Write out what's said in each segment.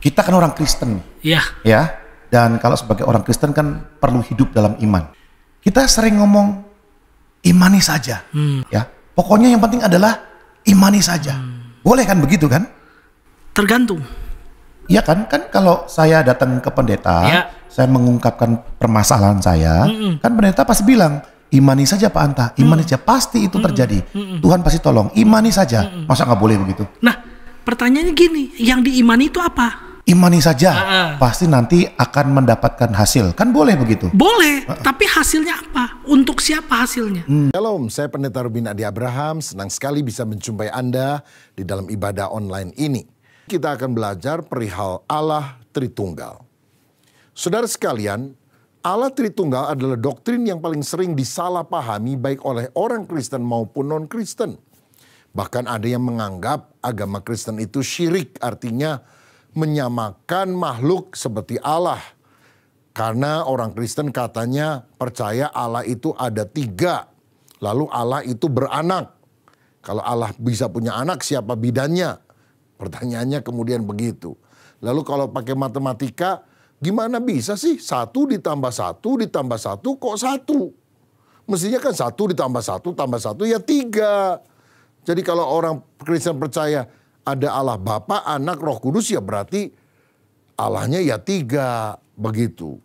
Kita kan orang Kristen, Iya. ya. Dan kalau sebagai orang Kristen kan perlu hidup dalam iman. Kita sering ngomong imani saja, ya. Pokoknya yang penting adalah imani saja. Boleh kan begitu kan? Tergantung. Iya kan? Kan kalau saya datang ke pendeta, Ya. saya mengungkapkan permasalahan saya, kan pendeta pasti bilang, imani saja Pak Anta, imani saja, pasti itu terjadi. Tuhan pasti tolong, imani saja. Masa nggak boleh begitu? Nah, pertanyaannya gini, yang diimani itu apa? Imani saja, pasti nanti akan mendapatkan hasil. Kan boleh begitu? Boleh, tapi hasilnya apa? Untuk siapa hasilnya? Shalom, saya Pendeta Rubin Adi Abraham. Senang sekali bisa menjumpai Anda di dalam ibadah online ini. Kita akan belajar perihal Allah Tritunggal. Saudara sekalian, Allah Tritunggal adalah doktrin yang paling sering disalahpahami baik oleh orang Kristen maupun non-Kristen. Bahkan ada yang menganggap agama Kristen itu syirik, artinya menyamakan makhluk seperti Allah. Karena orang Kristen katanya percaya Allah itu ada 3. Lalu Allah itu beranak. Kalau Allah bisa punya anak, siapa bidannya? Pertanyaannya kemudian begitu. Lalu kalau pakai matematika, gimana bisa sih 1 ditambah 1 ditambah 1 kok 1? Mestinya kan 1 ditambah 1 tambah 1 ya 3. Jadi kalau orang Kristen percaya ada Allah Bapa, Anak, Roh Kudus, ya berarti Allahnya ya 3, begitu.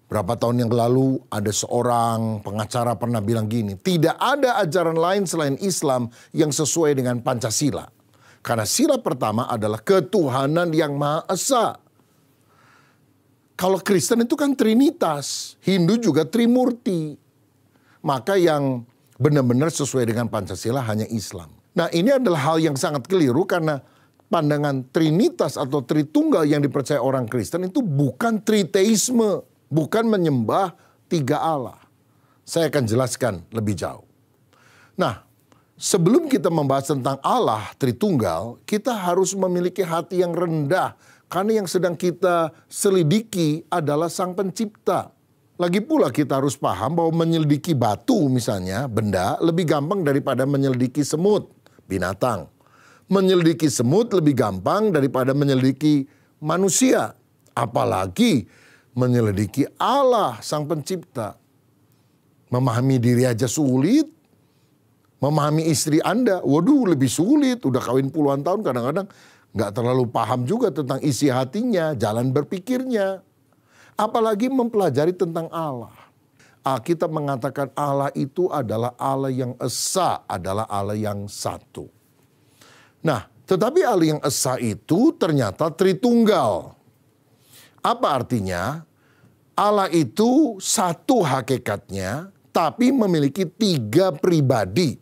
Berapa tahun yang lalu ada seorang pengacara pernah bilang gini, tidak ada ajaran lain selain Islam yang sesuai dengan Pancasila. Karena sila pertama adalah ketuhanan yang Maha Esa. Kalau Kristen itu kan Trinitas, Hindu juga Trimurti. Maka yang benar-benar sesuai dengan Pancasila hanya Islam. Nah, ini adalah hal yang sangat keliru karena pandangan Trinitas atau Tritunggal yang dipercaya orang Kristen itu bukan triteisme, bukan menyembah 3 Allah. Saya akan jelaskan lebih jauh. Nah, sebelum kita membahas tentang Allah Tritunggal, kita harus memiliki hati yang rendah karena yang sedang kita selidiki adalah Sang Pencipta. Lagi pula kita harus paham bahwa menyelidiki batu misalnya, benda, lebih gampang daripada menyelidiki semut, binatang. Menyelidiki semut lebih gampang daripada menyelidiki manusia. Apalagi menyelidiki Allah, Sang Pencipta. Memahami diri aja sulit. Memahami istri Anda, waduh lebih sulit. Udah kawin puluhan tahun kadang-kadang nggak terlalu paham juga tentang isi hatinya, jalan berpikirnya. Apalagi mempelajari tentang Allah. Alkitab mengatakan Allah itu adalah Allah yang esa, adalah Allah yang satu. Nah, tetapi Allah yang esa itu ternyata Tritunggal. Apa artinya? Allah itu satu hakikatnya, tapi memiliki 3 pribadi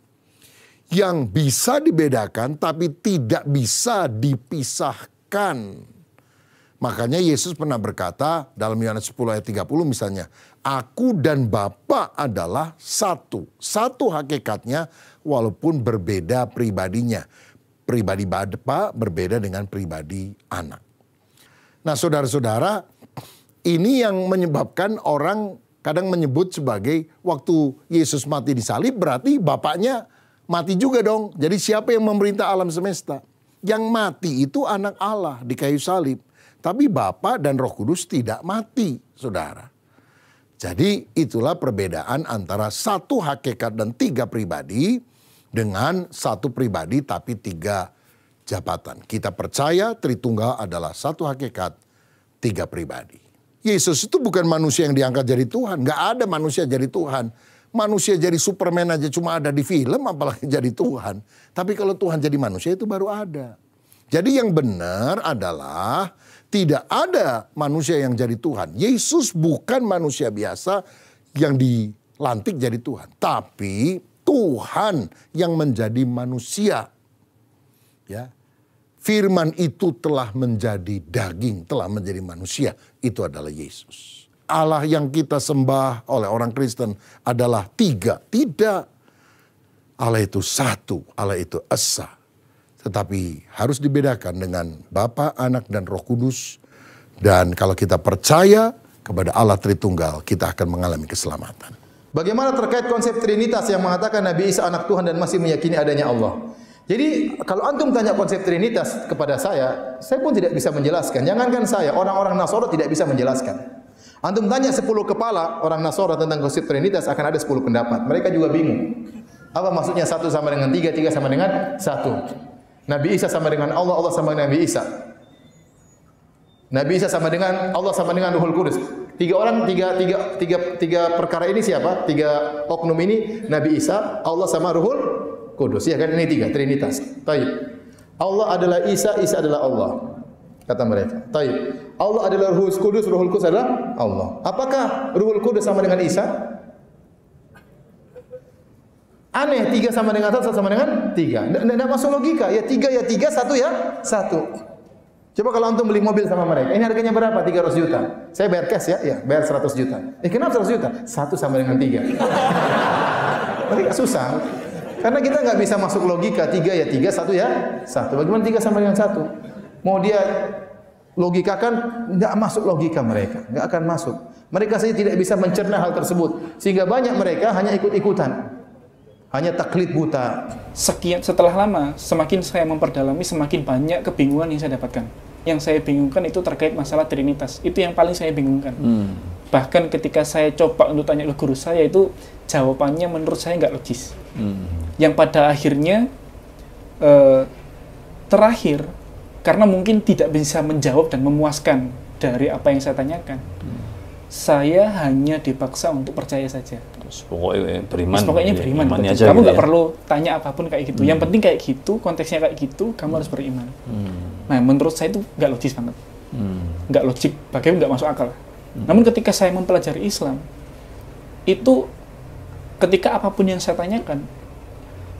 yang bisa dibedakan, tapi tidak bisa dipisahkan. Makanya Yesus pernah berkata dalam Yohanes 10 ayat 30 misalnya, Aku dan Bapa adalah satu. Satu hakikatnya walaupun berbeda pribadinya. Pribadi Bapa berbeda dengan pribadi anak. Nah saudara-saudara, ini yang menyebabkan orang kadang menyebut sebagai waktu Yesus mati di salib berarti Bapaknya mati juga dong. Jadi siapa yang memerintah alam semesta? Yang mati itu anak Allah di kayu salib. Tapi Bapa dan Roh Kudus tidak mati, saudara. Jadi itulah perbedaan antara satu hakikat dan 3 pribadi dengan satu pribadi tapi 3 jabatan. Kita percaya Tritunggal adalah satu hakikat, 3 pribadi. Yesus itu bukan manusia yang diangkat jadi Tuhan. Nggak ada manusia jadi Tuhan. Manusia jadi Superman aja cuma ada di film, apalagi jadi Tuhan. Tapi kalau Tuhan jadi manusia itu baru ada. Jadi yang benar adalah tidak ada manusia yang jadi Tuhan. Yesus bukan manusia biasa yang dilantik jadi Tuhan. Tapi Tuhan yang menjadi manusia. Ya. Firman itu telah menjadi daging, telah menjadi manusia. Itu adalah Yesus. Allah yang kita sembah oleh orang Kristen adalah 3. Tidak. Allah itu satu, Allah itu esa. Tetapi harus dibedakan dengan Bapa, Anak, dan Roh Kudus. Dan kalau kita percaya kepada Allah Tritunggal, kita akan mengalami keselamatan. Bagaimana terkait konsep Trinitas yang mengatakan Nabi Isa anak Tuhan dan masih meyakini adanya Allah? Jadi kalau antum tanya konsep Trinitas kepada saya pun tidak bisa menjelaskan. Jangankan saya, orang-orang Nasara tidak bisa menjelaskan. Antum tanya 10 kepala orang Nasara tentang konsep Trinitas, akan ada 10 pendapat. Mereka juga bingung. Apa maksudnya 1 sama dengan 3, 3 sama dengan 1? Nabi Isa sama dengan Allah, Allah sama dengan Nabi Isa. Nabi Isa sama dengan Allah sama dengan Ruhul Kudus. Tiga perkara ini siapa? 3 oknum ini, Nabi Isa, Allah sama Ruhul Kudus. Ya kan, ini 3 Trinitas. Baik. Allah adalah Isa, Isa adalah Allah. Kata mereka. Baik. Allah adalah Ruhul Kudus, Ruhul Kudus adalah Allah. Apakah Ruhul Kudus sama dengan Isa? Aneh, 3 sama dengan 1, 1 sama dengan 3. Tidak masuk logika. Ya 3 ya 3, 1 ya 1. Coba kalau antum beli mobil sama mereka, ini harganya berapa? 300 juta. Saya bayar cash ya? Ya, bayar 100 juta. Kenapa 100 juta? 1 sama dengan 3. Mereka susah. Karena kita nggak bisa masuk logika, 3 ya 3, 1 ya 1. Bagaimana 3 sama dengan 1? Mau dia logikakan, nggak masuk logika mereka, nggak akan masuk. Mereka saja tidak bisa mencerna hal tersebut, sehingga banyak mereka hanya ikut-ikutan, hanya taklid buta. Setelah lama, semakin saya memperdalami, semakin banyak kebingungan yang saya dapatkan. Yang saya bingungkan itu terkait masalah Trinitas. Itu yang paling saya bingungkan. Bahkan ketika saya coba untuk tanya ke guru saya, itu jawabannya menurut saya nggak logis. Yang pada akhirnya terakhir, karena mungkin tidak bisa menjawab dan memuaskan dari apa yang saya tanyakan, saya hanya dipaksa untuk percaya saja. Pokoknya beriman. Pokoknya beriman. Aja kamu gitu nggak ya? perlu tanya apapun kayak gitu. Yang penting kayak gitu, konteksnya kayak gitu, kamu harus beriman. Nah, menurut saya itu nggak logis banget. Nggak logik, bagaimana nggak masuk akal. Namun ketika saya mempelajari Islam, itu ketika apapun yang saya tanyakan,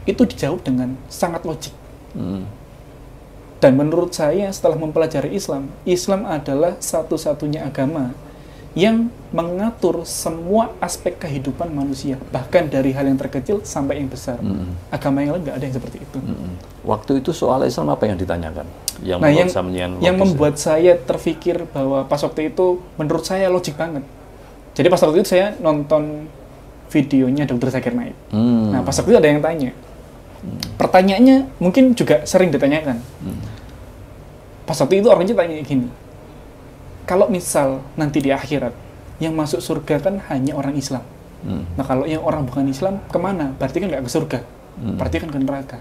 itu dijawab dengan sangat logik. Dan menurut saya setelah mempelajari Islam, Islam adalah satu-satunya agama yang mengatur semua aspek kehidupan manusia, bahkan dari hal yang terkecil sampai yang besar. Agama yang lain nggak ada yang seperti itu. Waktu itu soal Islam apa yang ditanyakan? Yang membuat saya terpikir bahwa pas waktu itu menurut saya logik banget. Jadi pas waktu itu saya nonton videonya Dr. Zakir Naik. Nah pas waktu itu ada yang tanya. Pertanyaannya mungkin juga sering ditanyakan. Pas waktu itu orangnya tanya gini, kalau misal nanti di akhirat yang masuk surga kan hanya orang Islam. Nah kalau yang orang bukan Islam kemana? Berarti kan nggak ke surga, berarti kan ke neraka.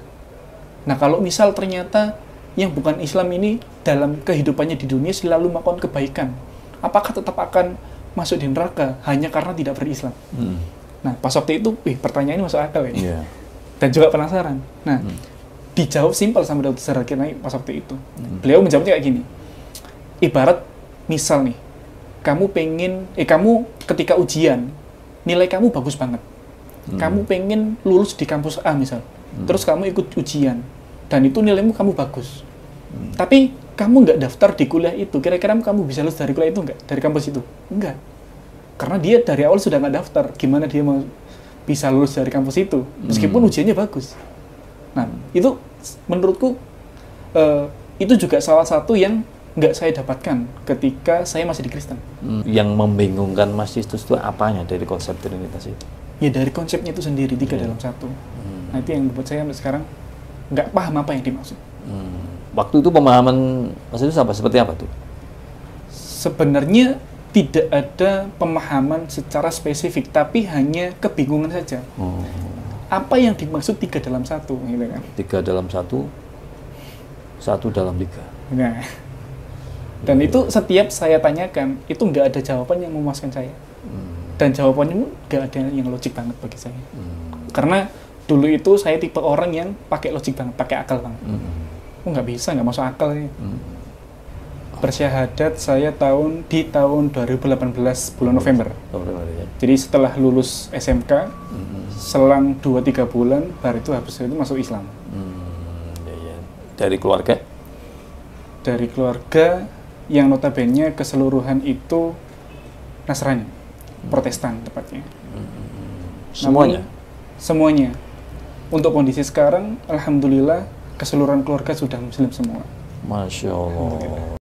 Nah kalau misal ternyata yang bukan Islam ini dalam kehidupannya di dunia selalu melakukan kebaikan, apakah tetap akan masuk di neraka hanya karena tidak berislam? Nah pas waktu itu, pertanyaan ini masuk akal ya. Yeah. Dan juga penasaran. Nah, dijawab simpel sama Dr. Zakir Naik pas waktu itu. Beliau menjawabnya kayak gini. Ibarat misal nih, kamu ketika ujian, nilai kamu bagus banget. Kamu pengen lulus di kampus A misal. Terus kamu ikut ujian, dan itu nilaimu kamu bagus. Tapi kamu nggak daftar di kuliah itu, kira-kira kamu bisa lulus dari kuliah itu nggak? Dari kampus itu? Enggak. Karena dia dari awal sudah nggak daftar. Gimana dia mau bisa lulus dari kampus itu, meskipun ujiannya bagus. Nah, itu menurutku itu juga salah satu yang nggak saya dapatkan ketika saya masih di Kristen. Yang membingungkan Mas Justus itu apanya dari konsep Trinitas itu? Ya dari konsepnya itu sendiri, 3 dalam 1. Nah itu yang membuat saya sampai sekarang nggak paham apa yang dimaksud. Waktu itu pemahaman Mas Justus seperti apa tuh? Sebenarnya tidak ada pemahaman secara spesifik, tapi hanya kebingungan saja. Apa yang dimaksud 3 dalam 1, gitu kan? 3 dalam 1, 1 dalam 3. Nah, dan itu setiap saya tanyakan, itu nggak ada jawaban yang memuaskan saya. Dan jawabannya nggak ada yang logik banget bagi saya. Karena dulu itu saya tipe orang yang pakai logik banget, pakai akal banget. Nggak bisa, nggak masuk akal ya. Bersyahadat saya di tahun 2018 bulan November. Jadi setelah lulus SMK, selang 2-3 bulan, baru itu habis itu masuk Islam. Dari keluarga? Dari keluarga yang notabene keseluruhan itu Nasrani, Protestan tepatnya. Semuanya? Namun, semuanya. Untuk kondisi sekarang, alhamdulillah keseluruhan keluarga sudah Muslim semua. Masya Allah.